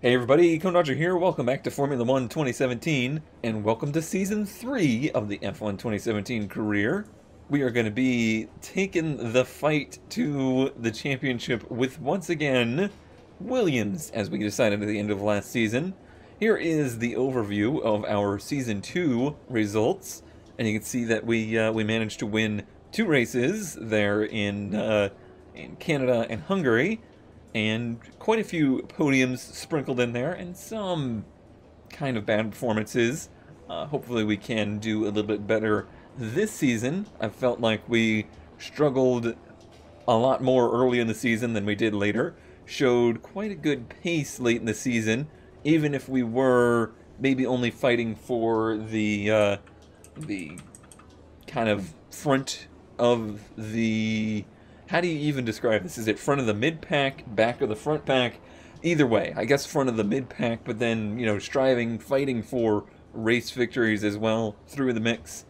Hey everybody, Dodger here. Welcome back to Formula One 2017, and welcome to Season 3 of the F1 2017 career. We are going to be taking the fight to the championship with, once again, Williams, as we decided at the end of last season. Here is the overview of our Season 2 results, and you can see that we managed to win 2 races there in Canada and Hungary, and quite a few podiums sprinkled in there, and some kind of bad performances. Hopefully we can do a little bit better this season. I felt like we struggled a lot more early in the season than we did later. Showed quite a good pace late in the season, even if we were maybe only fighting for the kind of front of the... How do you even describe this? Is it front of the mid-pack, back of the front pack? Either way, I guess front of the mid-pack, but then, you know, fighting for race victories as well through the mix.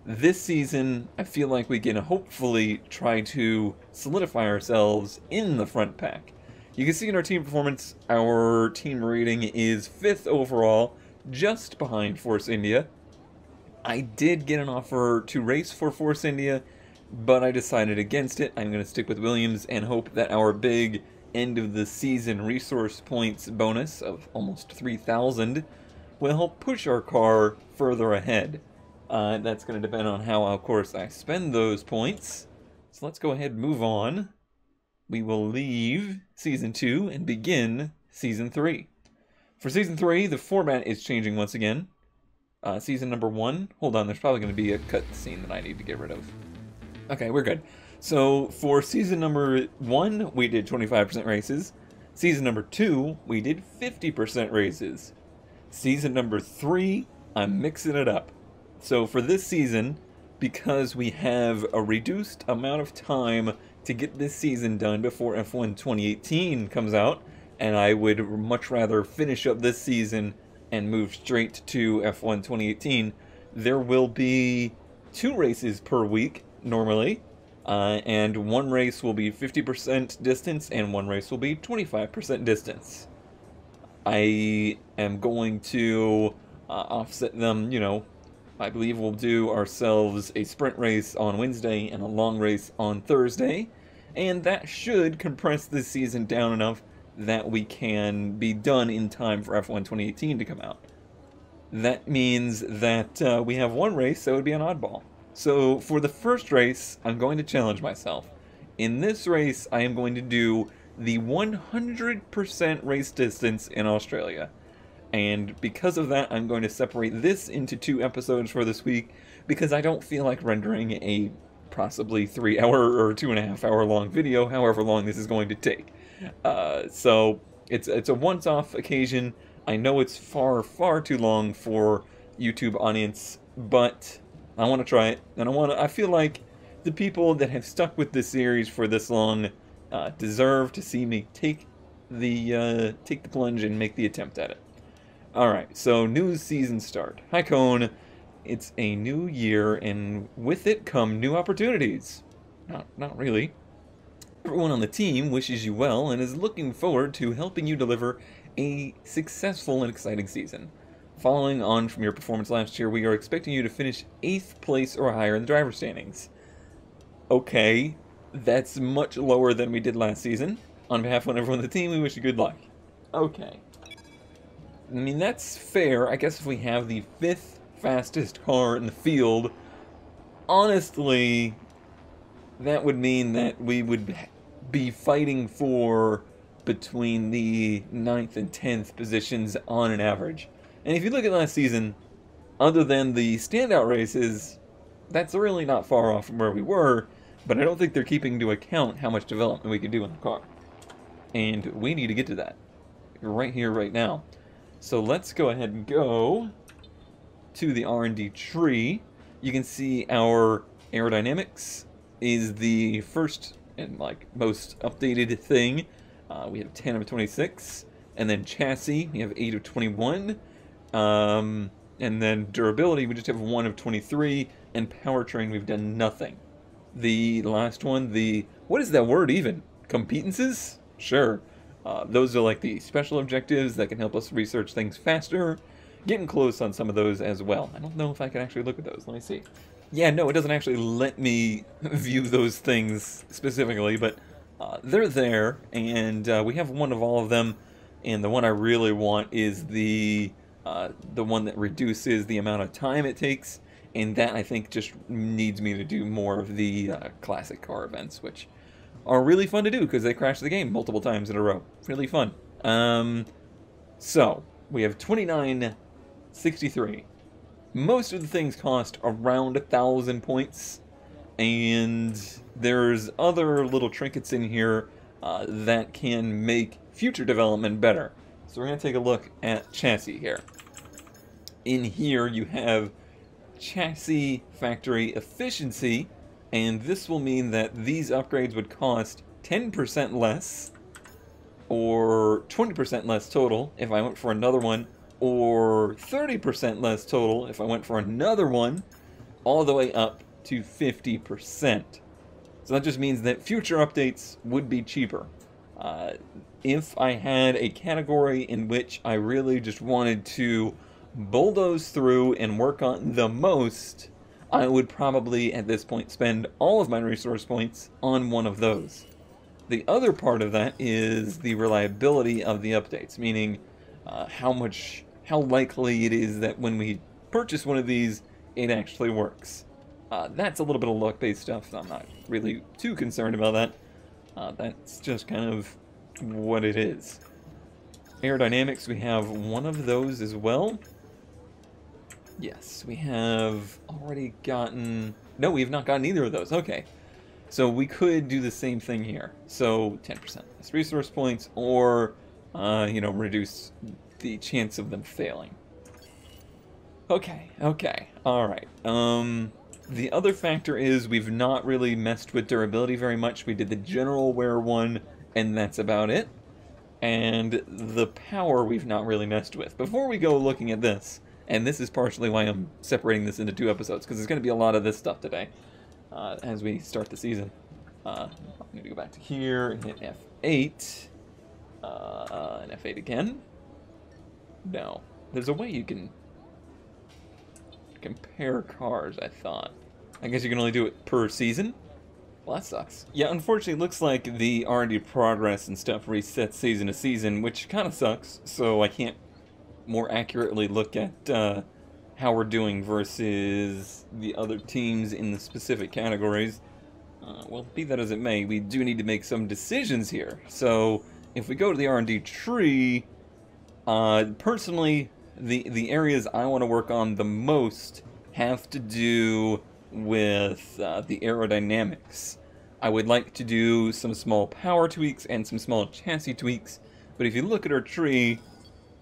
This season, I feel like we can hopefully try to solidify ourselves in the front pack. You can see in our team performance, our team rating is 5th overall, just behind Force India. I did get an offer to race for Force India, but I decided against it. I'm going to stick with Williams and hope that our big end of the season resource points bonus of almost 3,000 will help push our car further ahead. That's going to depend on how, of course, I spend those points. So let's go ahead and move on. We will leave Season 2 and begin Season 3. For Season 3, the format is changing once again. Season number 1, hold on, there's probably going to be a cut scene that I need to get rid of. Okay, we're good. So for season number 1, we did 25% races. Season number 2, we did 50% races. Season number 3, I'm mixing it up. So for this season, because we have a reduced amount of time to get this season done before F1 2018 comes out, and I would much rather finish up this season and move straight to F1 2018, there will be 2 races per week normally, and 1 race will be 50% distance and 1 race will be 25% distance. I am going to offset them, you know. I believe we'll do ourselves a sprint race on Wednesday and a long race on Thursday, and that should compress this season down enough that we can be done in time for F1 2018 to come out. That means that we have 1 race, so it would be an oddball. So for the first race, I'm going to challenge myself. In this race, I am going to do the 100% race distance in Australia. And because of that, I'm going to separate this into 2 episodes for this week, because I don't feel like rendering a possibly 3-hour or 2.5-hour long video, however long this is going to take. So it's a once-off occasion. I know it's far too long for YouTube audience, but I want to try it, and I feel like the people that have stuck with this series for this long deserve to see me take the plunge and make the attempt at it. All right, so new season start. Hi, Cone. It's a new year, and with it come new opportunities. Not really. Everyone on the team wishes you well and is looking forward to helping you deliver a successful and exciting season. Following on from your performance last year, we are expecting you to finish 8th place or higher in the driver standings. Okay, that's much lower than we did last season. On behalf of everyone on the team, we wish you good luck. Okay. I mean, that's fair. I guess if we have the 5th fastest car in the field, honestly, that would mean that we would be fighting for between the 9th and 10th positions on an average. And if you look at last season, other than the standout races, that's really not far off from where we were, but I don't think they're keeping into account how much development we can do in the car. And we need to get to that right here, right now. So let's go ahead and go to the R&D tree. You can see our aerodynamics is the first and most updated thing. We have 10 of 26, and then chassis, we have 8 of 21. And then durability, we just have 1 of 23, and powertrain, we've done nothing. The last one, what is that word even? Competences? Sure. Those are like the special objectives that can help us research things faster. Getting close on some of those as well. I don't know if I can actually look at those. Let me see. Yeah, no, it doesn't actually let me view those things specifically, but they're there, and we have one of all of them, and the one I really want is the one that reduces the amount of time it takes, and that I think just needs me to do more of the classic car events, which are really fun to do because they crash the game multiple times in a row. Really fun. So we have 2963. Most of the things cost around 1,000 points, and there's other little trinkets in here that can make future development better. So we're going to take a look at chassis here. In here you have chassis factory efficiency, and this will mean that these upgrades would cost 10% less, or 20% less total if I went for another one, or 30% less total if I went for another one, all the way up to 50%. So that just means that future updates would be cheaper. If I had a category in which I really just wanted to bulldoze through and work on the most, I would probably at this point spend all of my resource points on one of those. The other part of that is the reliability of the updates, meaning how likely it is that when we purchase one of these, it actually works. That's a little bit of luck-based stuff. I'm not really too concerned about that. That's just kind of what it is. Aerodynamics, we have one of those as well. Yes, we have already gotten... No, we have not gotten either of those. Okay. So we could do the same thing here. So 10% less resource points, or, reduce the chance of them failing. Okay, alright. The other factor is we've not really messed with durability very much. We did the general wear one, and that's about it. And the power we've not really messed with. Before we go looking at this, and this is partially why I'm separating this into 2 episodes, because there's going to be a lot of this stuff today as we start the season. I'm going to go back to here and hit F8. And F8 again. No. There's a way you can compare cars, I thought. I guess you can only do it per season? Well, that sucks. Yeah, unfortunately, it looks like the R&D progress and stuff resets season to season, which kind of sucks, so I can't more accurately look at how we're doing versus the other teams in the specific categories. Well, be that as it may, we do need to make some decisions here. So, if we go to the R&D tree, personally, the areas I want to work on the most have to do with the aerodynamics. I would like to do some small power tweaks and some small chassis tweaks, but if you look at our tree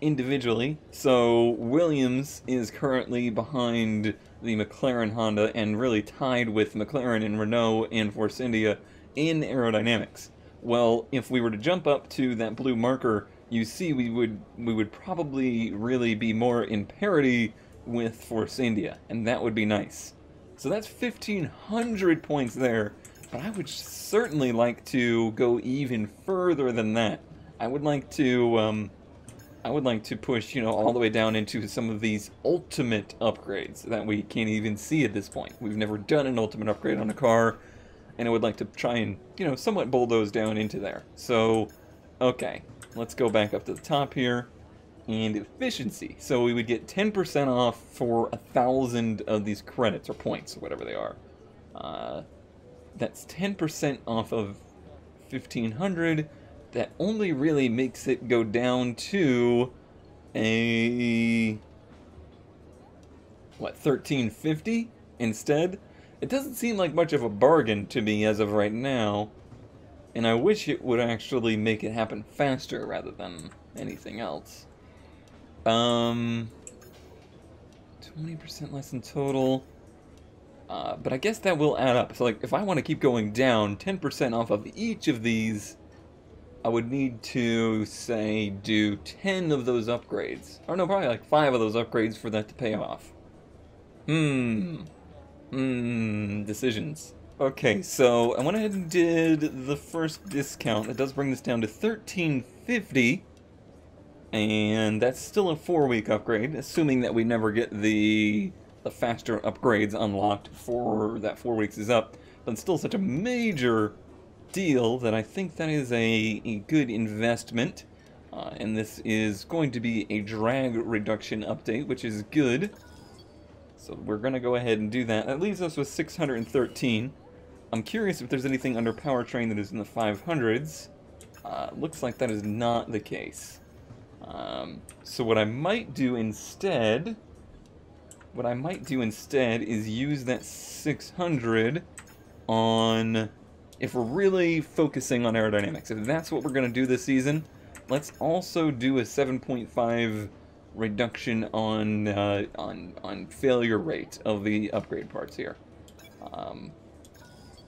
individually, so Williams is currently behind the McLaren Honda and really tied with McLaren and Renault and Force India in aerodynamics. Well, if we were to jump up to that blue marker, you see we would probably really be more in parity with Force India, and that would be nice. So that's 1,500 points there, but I would certainly like to go even further than that. I would like to push, all the way down into some of these ultimate upgrades that we can't even see at this point. We've never done an ultimate upgrade on a car, and I would like to try and, somewhat bulldoze down into there. So, okay, let's go back up to the top here. And efficiency. So we would get 10% off for 1,000 of these credits, or points, or whatever they are. That's 10% off of 1,500. That only really makes it go down to a... what, 1,350 instead? It doesn't seem like much of a bargain to me as of right now. And I wish it would actually make it happen faster rather than anything else. 20% less in total. But I guess that will add up. So, like, if I want to keep going down 10% off of each of these, I would need to, say, do 10 of those upgrades. Or no, probably like 5 of those upgrades for that to pay off. Decisions. Okay, so I went ahead and did the first discount. That does bring this down to $13.50, and that's still a 4-week upgrade, assuming that we never get the faster upgrades unlocked before that 4 weeks is up. But it's still such a major deal that I think that is a good investment. And this is going to be a drag reduction update, which is good. So we're going to go ahead and do that. That leaves us with 613. I'm curious if there's anything under powertrain that is in the 500s. Looks like that is not the case. So what I might do instead... is use that 600 on... If we're really focusing on aerodynamics, if that's what we're going to do this season, let's also do a 7.5 reduction on failure rate of the upgrade parts here.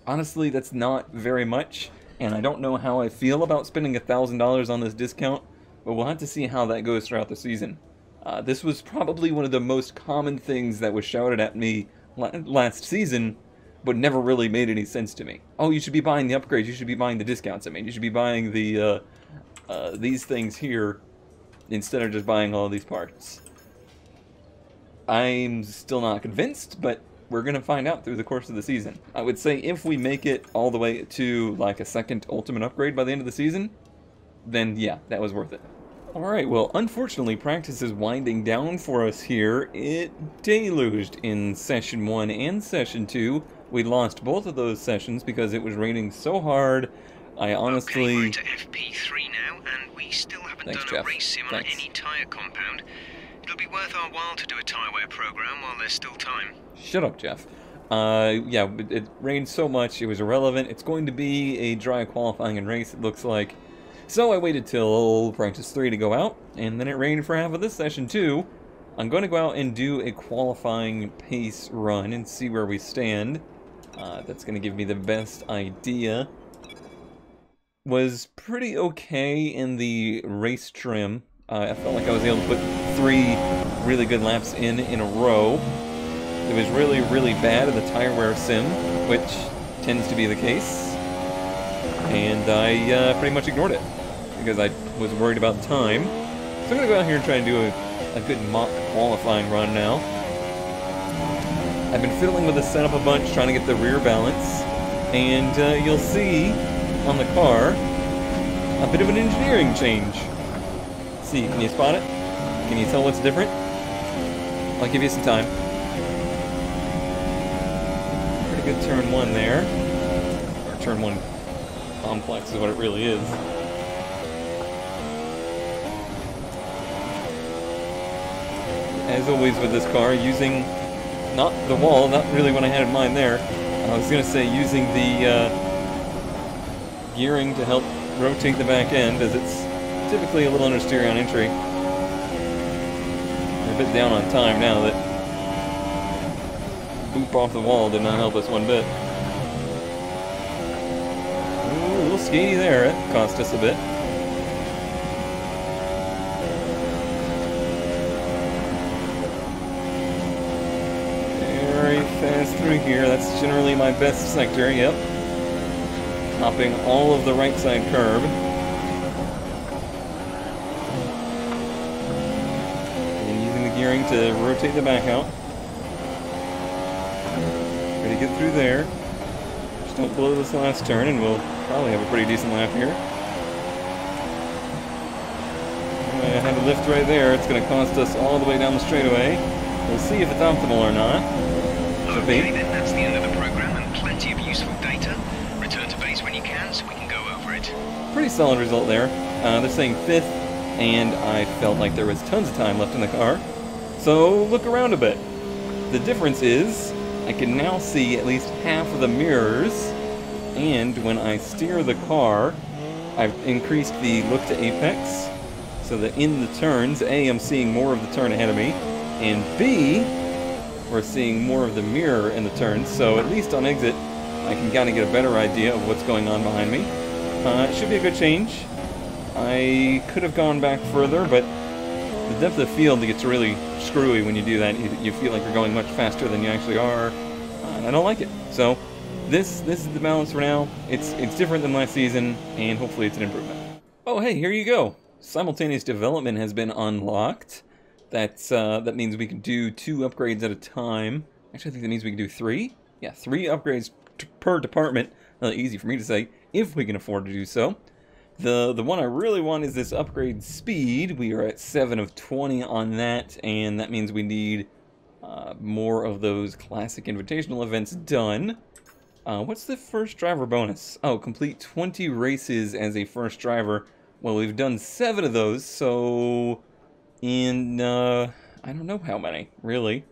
Honestly, that's not very much, and I don't know how I feel about spending $1,000 on this discount, but we'll have to see how that goes throughout the season. This was probably one of the most common things that was shouted at me last season, but never really made any sense to me. Oh, you should be buying the upgrades, you should be buying the discounts, I mean, you should be buying the, these things here, instead of just buying all these parts. I'm still not convinced, but we're going to find out through the course of the season. I would say if we make it all the way to, like, a second ultimate upgrade by the end of the season, then yeah, that was worth it. Alright, well, unfortunately, practice is winding down for us here. It deluged in Session 1 and Session 2. We lost both of those sessions because it was raining so hard. I honestly... Okay, we're to FP3 now, and we still haven't done a race sim on any tyre compound. It'll be worth our while to do a tyre wear program while there's still time. Shut up, Jeff. Yeah, it rained so much, it was irrelevant. It's going to be a dry qualifying and race, it looks like. So I waited till practice 3 to go out, and then it rained for half of this session too. I'm going to go out and do a qualifying pace run and see where we stand. That's going to give me the best idea. Was pretty okay in the race trim. I felt like I was able to put 3 really good laps in a row. It was really, really bad in the tire wear sim, which tends to be the case. And I pretty much ignored it, because I was worried about time. So I'm going to go out here and try and do a good mock qualifying run now. I've been fiddling with the setup a bunch, trying to get the rear balance. And you'll see on the car a bit of an engineering change. See, can you spot it? Can you tell what's different? I'll give you some time. Pretty good turn 1 there. Or turn 1 complex is what it really is. As always with this car, using not the wall, not really what I had in mind there. I was going to say using the gearing to help rotate the back end, as it's typically a little understeer on entry. We're a bit down on time now that boop off the wall did not help us one bit. Ooh, a little skaty there, it cost us a bit. Very fast through here, that's generally my best sector, yep. Hopping all of the right side curb. And using the gearing to rotate the back out. Ready to get through there. Just don't blow this last turn and we'll probably have a pretty decent lap here. I have a lift right there. It's going to cost us all the way down the straightaway. We'll see if it's optimal or not. Okay, then that's the end of the program and plenty of useful data. Return to base when you can so we can go over it. Pretty solid result there. They're saying 5th, and I felt like there was tons of time left in the car. So look around a bit. The difference is I can now see at least half of the mirrors, and when I steer the car, I've increased the look to apex, so that in the turns, A, I'm seeing more of the turn ahead of me, and B, we're seeing more of the mirror in the turns, so at least on exit, I can kind of get a better idea of what's going on behind me. It should be a good change. I could have gone back further, but the depth of the field gets really screwy when you do that. You feel like you're going much faster than you actually are, and I don't like it. So, this is the balance for now. It's different than last season, and hopefully it's an improvement. Oh, hey, here you go. Simultaneous development has been unlocked. That means we can do 2 upgrades at a time. Actually, I think that means we can do 3. Yeah, 3 upgrades per department. Easy for me to say, if we can afford to do so. The one I really want is this upgrade speed. We are at 7 of 20 on that, and that means we need more of those classic invitational events done. What's the first driver bonus? Oh, complete 20 races as a first driver. Well, we've done 7 of those, so in, I don't know how many, really.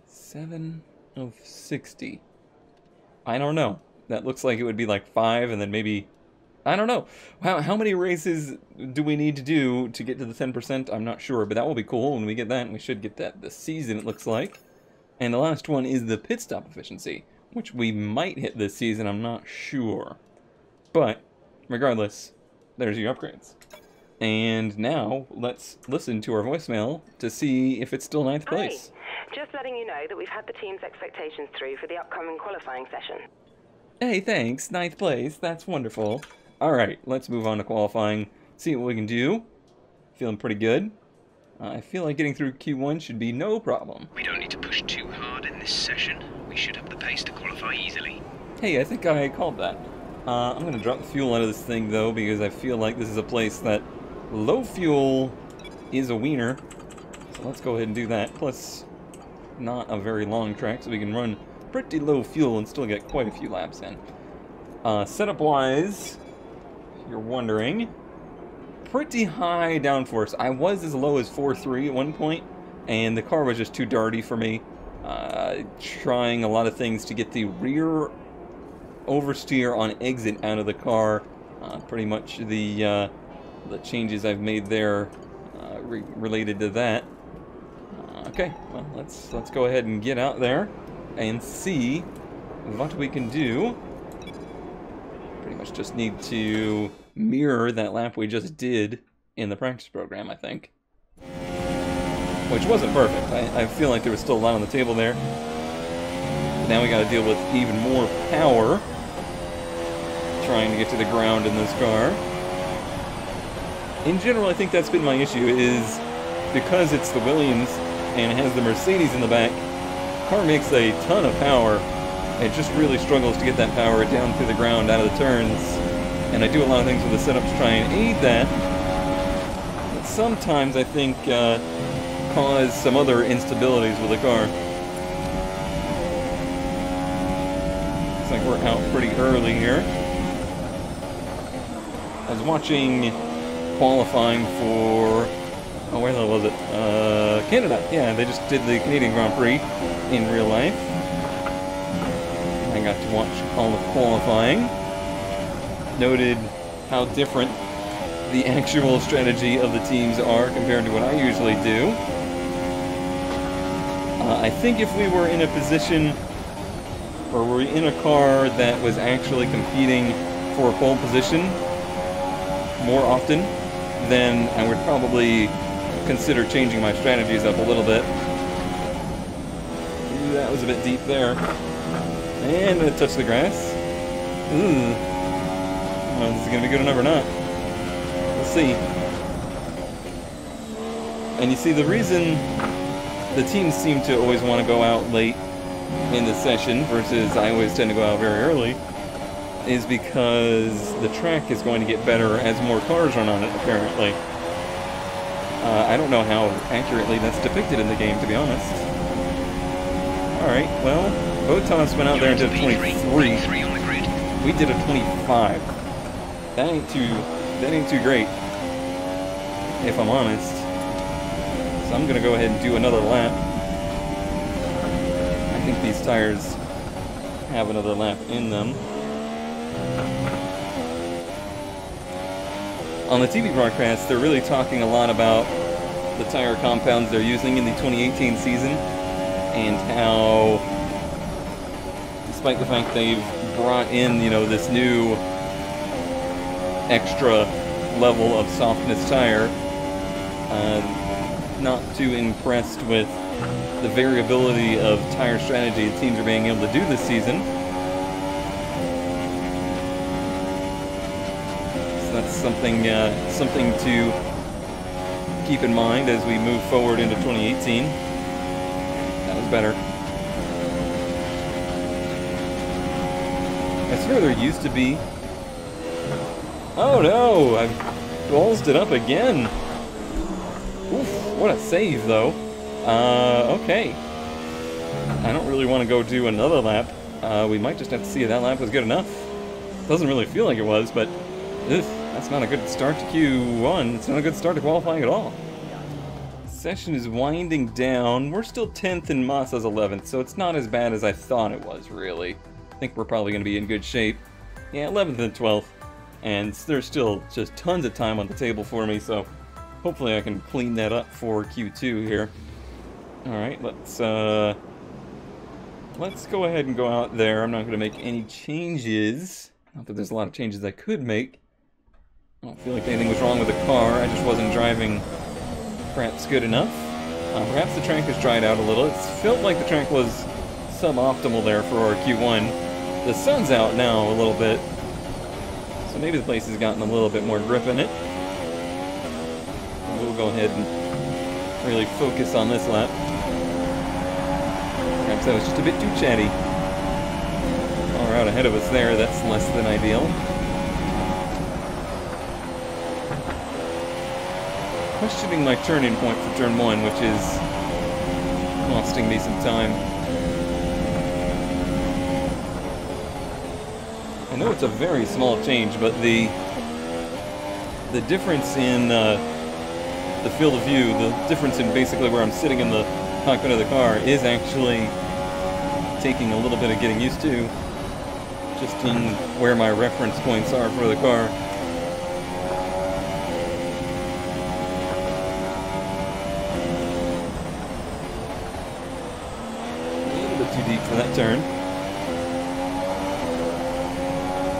7 of 60. I don't know. That looks like it would be like 5, and then maybe, I don't know. How many races do we need to do to get to the 10%? I'm not sure, but that will be cool when we get that, and we should get that this season, it looks like. And the last one is the pit stop efficiency, which we might hit this season, I'm not sure. But, regardless, there's your upgrades. And now, let's listen to our voicemail to see if it's still 9th place. Hey, just letting you know that we've had the team's expectations through for the upcoming qualifying session. Hey, thanks. 9th place. That's wonderful. Alright, let's move on to qualifying. See what we can do. Feeling pretty good. I feel like getting through Q1 should be no problem. We don't need to push too hard in this session. We should have the pace to qualify easily. Hey, I think I called that. I'm going to drop the fuel out of this thing, though, because I feel like this is a place that low fuel is a wiener. So let's go ahead and do that. Plus, not a very long track, so we can run pretty low fuel and still get quite a few laps in. Setup-wise, if you're wondering, pretty high downforce. I was as low as 4.3 at one point, and the car was just too darty for me. Trying a lot of things to get the rear oversteer on exit out of the car. Pretty much the changes I've made there related to that. Okay, well, let's go ahead and get out there and see what we can do. Pretty much just need to mirror that lap we just did in the practice program, I think. Which wasn't perfect. I feel like there was still a lot on the table there. But now we gotta deal with even more power trying to get to the ground in this car. In general, I think that's been my issue, is because it's the Williams and it has the Mercedes in the back, the car makes a ton of power. It just really struggles to get that power down through the ground out of the turns. And I do a lot of things with the setup to try and aid that. But sometimes I think cause some other instabilities with the car. Looks like we're out pretty early here. I was watching qualifying for, oh, where the hell was it? Canada. Yeah, they just did the Canadian Grand Prix in real life. I got to watch all of qualifying. Noted how different the actual strategy of the teams are compared to what I usually do. I think if we were in a position, or were in a car that was actually competing for a pole position more often, then I would probably consider changing my strategies up a little bit. Ooh, that was a bit deep there. And it touched the grass. Ooh. I don't know if this is going to be good enough or not. We'll see. And you see, the reason the teams seem to always want to go out late in the session versus I always tend to go out very early is because the track is going to get better as more cars run on it, apparently. I don't know how accurately that's depicted in the game, to be honest. Alright, well, Botas went out there and did a 23. We did a 25. That ain't too great, if I'm honest. So I'm gonna go ahead and do another lap. I think these tires have another lap in them. On the TV broadcast, they're really talking a lot about the tire compounds they're using in the 2018 season and how, despite the fact they've brought in, you know, this new extra level of softness tire, not too impressed with the variability of tire strategy the teams are being able to do this season. that's something something to keep in mind as we move forward into 2018. That was better. I swear there used to be... Oh no! I've ballsed it up again! Oof, what a save though. Okay. I don't really want to go do another lap. We might just have to see if that lap was good enough. Doesn't really feel like it was, but that's not a good start to Q1. It's not a good start to qualifying at all. Session is winding down. We're still 10th and Massa's 11th, so it's not as bad as I thought it was, really. I think we're probably going to be in good shape. Yeah, 11th and 12th. And there's still just tons of time on the table for me, so hopefully I can clean that up for Q2 here. Alright, let's go ahead and go out there. I'm not going to make any changes. Not that there's a lot of changes I could make. I don't feel like anything was wrong with the car. I just wasn't driving perhaps good enough. Perhaps the track has dried out a little. It felt like the track was suboptimal there for our Q1. The sun's out now a little bit, so maybe the place has gotten a little bit more grip in it. We'll go ahead and really focus on this lap. Perhaps that was just a bit too chatty. Far out ahead of us there, that's less than ideal. Questioning my turning point for turn 1, which is costing me some time. I know it's a very small change, but the difference in the field of view, the difference in basically where I'm sitting in the cockpit of the car is actually taking a little bit of getting used to, just in where my reference points are for the car. Too deep for that turn.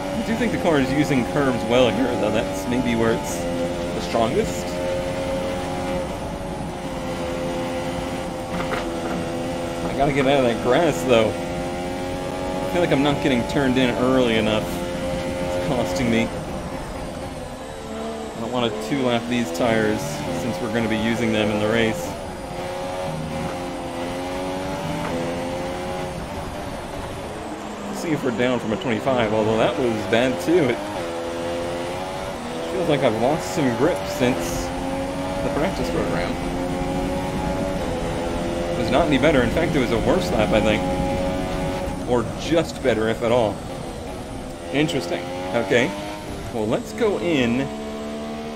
I do think the car is using curves well here, though that's maybe where it's the strongest. I gotta get out of that grass, though. I feel like I'm not getting turned in early enough. It's costing me. I don't want to two-lap these tires since we're going to be using them in the race. See if we're down from a 25, although that was bad too. It feels like I've lost some grip since the practice program. It was not any better. In fact, it was a worse lap, I think. Or just better, if at all. Interesting. Okay. Well, let's go in,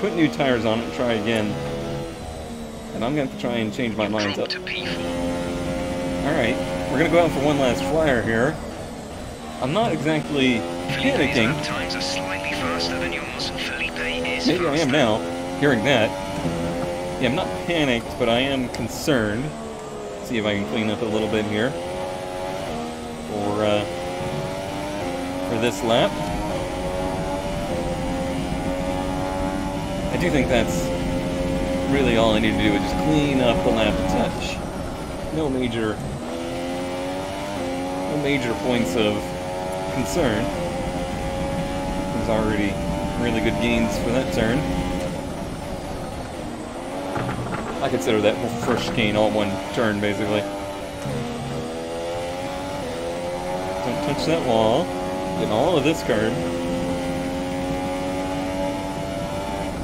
put new tires on it, and try again. And I'm going to have to try and change my minds up. Alright. We're going to go out for one last flyer here. I'm not exactly panicking. Times are slightly faster than yours. Felipe is Maybe faster. I am now, hearing that. Yeah, I'm not panicked, but I am concerned. Let's see if I can clean up a little bit here for this lap. I do think that's really all I need to do, is just clean up the lap a touch. No major points of concern. There's already really good gains for that turn. I consider that first chicane all one turn, basically. Don't touch that wall. Get all of this curb.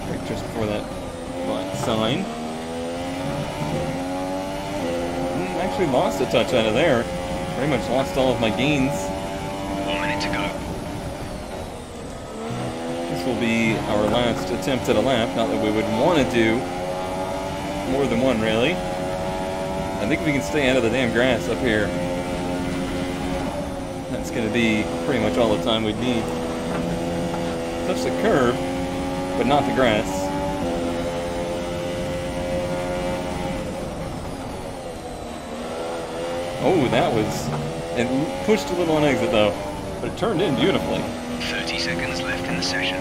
Right just before that sign. Actually lost a touch out of there. Pretty much lost all of my gains. 1 minute to go. This will be our last attempt at a lap. Not that we would want to do more than one, really. I think we can stay out of the damn grass up here. That's going to be pretty much all the time we'd need. Touch the curb, but not the grass. Oh, that was... It pushed a little on exit, though. But it turned in beautifully. 30 seconds left in the session.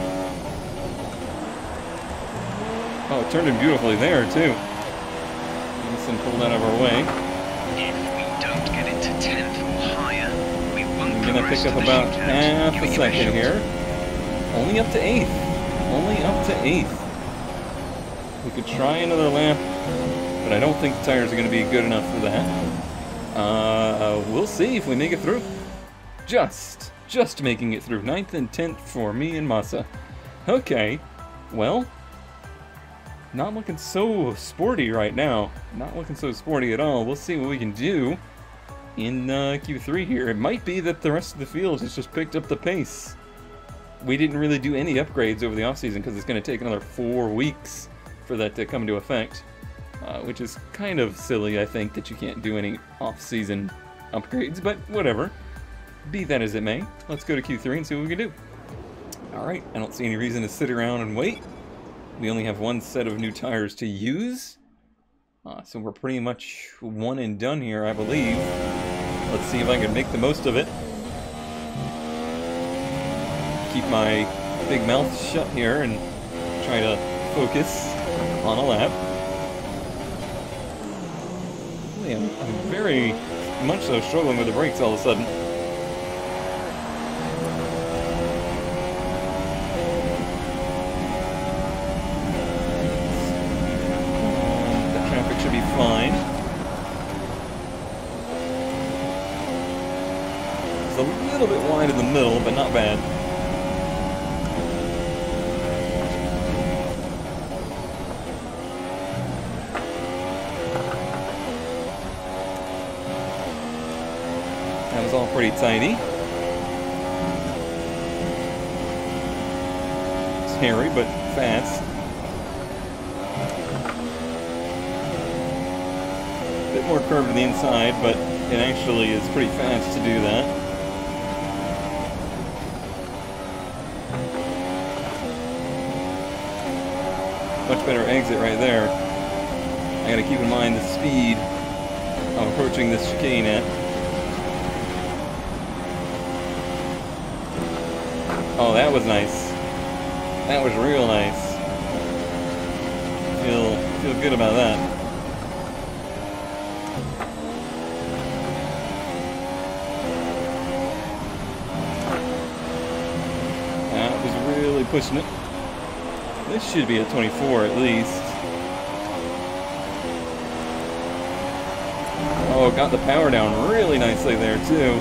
Oh, it turned in beautifully there, too. And pulled that out of our way. If we don't get it to 10th or higher, we won't I'm going to pick up about half a second here. Only up to 8th. only up to 8th. We could try another lap, but I don't think the tires are going to be good enough for that. We'll see if we make it through. Just making it through. 9th and 10th for me and Massa. Okay, well, not looking so sporty right now. Not looking so sporty at all. We'll see what we can do in Q3 here. It might be that the rest of the field has just picked up the pace. We didn't really do any upgrades over the offseason because it's going to take another 4 weeks for that to come into effect. Which is kind of silly, I think, that you can't do any off-season upgrades, but whatever. Be that as it may, let's go to Q3 and see what we can do. Alright, I don't see any reason to sit around and wait. We only have 1 set of new tires to use. So we're pretty much one and done here, I believe. Let's see if I can make the most of it. Keep my big mouth shut here and try to focus on a lap. I'm very much so struggling with the brakes all of a sudden. The traffic should be fine. It's a little bit wide in the middle, but not bad. That was all pretty tidy. It's hairy, but fast. A bit more curved to the inside, but it actually is pretty fast to do that. Much better exit right there. I gotta keep in mind the speed I'm approaching this chicane at. Oh, that was nice. That was real nice. Feel good about that. That was really pushing it. This should be a 24 at least. Oh, got the power down really nicely there too.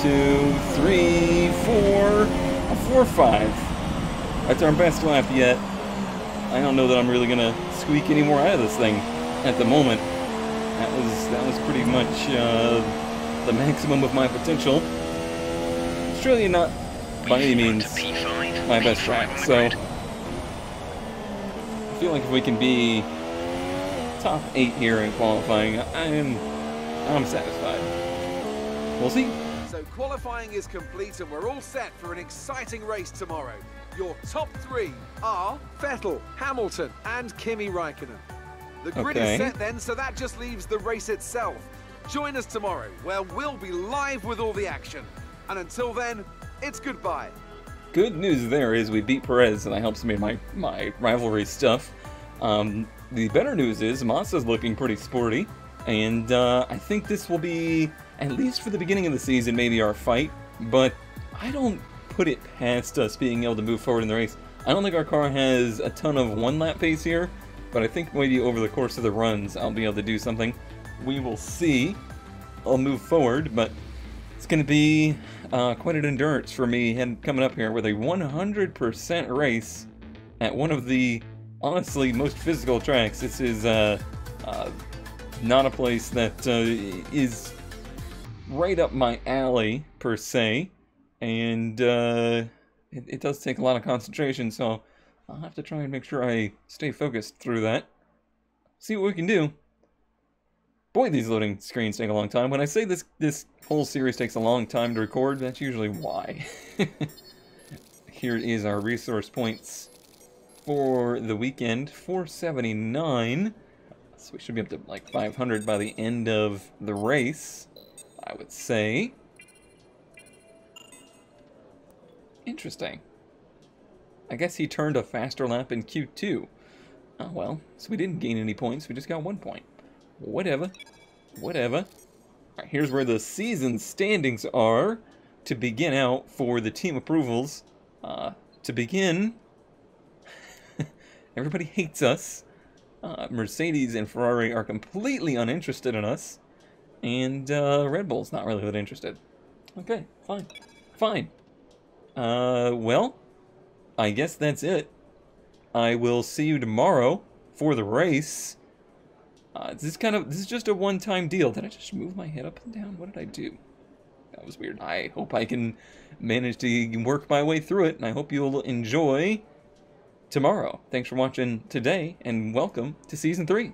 2, 3, 4. 4-5. That's our best lap yet. I don't know that I'm really gonna squeak any more out of this thing at the moment. That was pretty much the maximum of my potential. It's really not by any means my best track, so I feel like if we can be top 8 here in qualifying, I'm satisfied. We'll see. So qualifying is complete and we're all set for an exciting race tomorrow. Your top 3 are Vettel, Hamilton and Kimi Räikkönen. The grid is set then, so that just leaves the race itself. Join us tomorrow where we'll be live with all the action. And until then, it's goodbye. Good news there is we beat Perez and that helps me in my rivalry stuff. The better news is Massa's looking pretty sporty. And I think this will be, at least for the beginning of the season, maybe our fight. But I don't put it past us being able to move forward in the race. I don't think our car has a ton of one-lap pace here. But I think maybe over the course of the runs, I'll be able to do something. We will see. I'll move forward, but it's going to be quite an endurance for me coming up here with a 100% race at one of the, honestly, most physical tracks. This is not a place that is right up my alley, per se. And it does take a lot of concentration, so I'll have to try and make sure I stay focused through that. See what we can do. Boy, these loading screens take a long time. When I say this whole series takes a long time to record, that's usually why. Here is our resource points for the weekend. 479. So we should be up to like 500 by the end of the race, I would say. Interesting. I guess he turned a faster lap in Q2. Oh well, so we didn't gain any points, we just got 1 point. Whatever. Whatever. Alright, here's where the season standings are to begin out for the team approvals. To begin, Everybody hates us. Mercedes and Ferrari are completely uninterested in us. And Red Bull's not really that interested. Okay, fine. Fine. Well, I guess that's it. I will see you tomorrow for the race. This is just a one-time deal. Did I just move my head up and down? What did I do? That was weird. I hope I can manage to work my way through it, and I hope you'll enjoy tomorrow. Thanks for watching today, and welcome to Season 3.